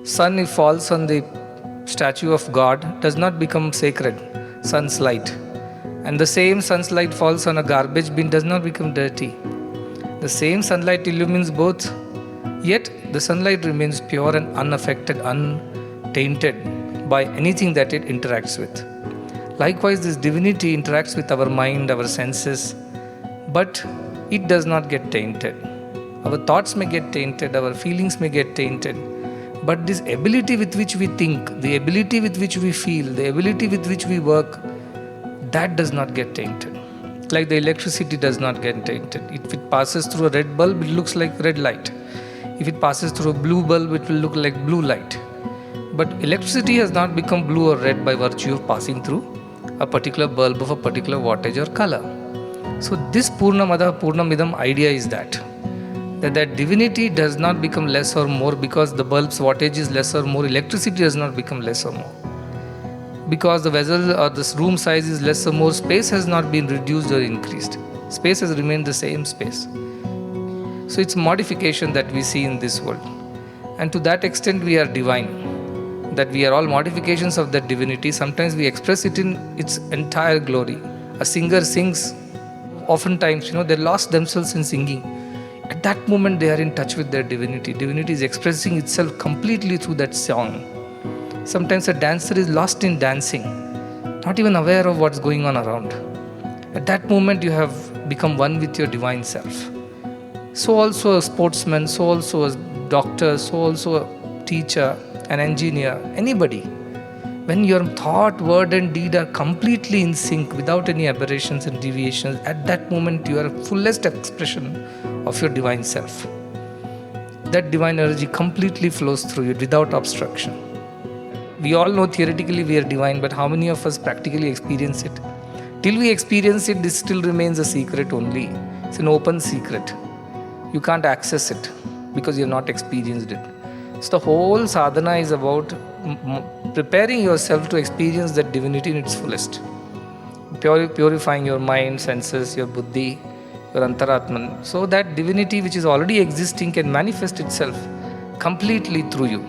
Sun, if falls on the statue of God, does not become sacred. Sun's light. And the same sun's light falls on a garbage bin, does not become dirty. The same sunlight illumines both, yet the sunlight remains pure and unaffected, untainted by anything that it interacts with. Likewise, this divinity interacts with our mind, our senses, but it does not get tainted. Our thoughts may get tainted, our feelings may get tainted, but this ability with which we think, the ability with which we feel, the ability with which we work, that does not get tainted. Like the electricity does not get tainted. If it passes through a red bulb, it looks like red light. If it passes through a blue bulb, it will look like blue light. But electricity has not become blue or red by virtue of passing through a particular bulb of a particular wattage or color. So this Purnamada Purnamidam idea is that divinity does not become less or more because the bulb's wattage is less or more, electricity does not become less or more. Because the vessel or this room size is less or more, space has not been reduced or increased. Space has remained the same space. So it's modification that we see in this world. And to that extent we are divine. That we are all modifications of that divinity. Sometimes we express it in its entire glory. A singer sings, oftentimes, they lost themselves in singing. At that moment they are in touch with their divinity. Divinity is expressing itself completely through that song. Sometimes a dancer is lost in dancing, not even aware of what's going on around. At that moment you have become one with your divine self. So also a sportsman, so also a doctor, so also a teacher, an engineer, anybody. When your thought, word and deed are completely in sync without any aberrations and deviations, at that moment you are a fullest expression of your divine self. That divine energy completely flows through you without obstruction. We all know theoretically we are divine, but how many of us practically experience it? Till we experience it, this still remains a secret only. It's an open secret. You can't access it because you have not experienced it. So the whole sadhana is about preparing yourself to experience that divinity in its fullest. Purifying your mind, senses, your buddhi, your antaratman. So that divinity which is already existing can manifest itself completely through you,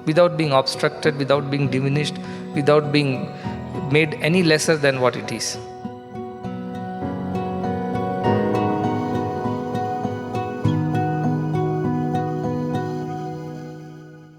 without being obstructed, without being diminished, without being made any lesser than what it is.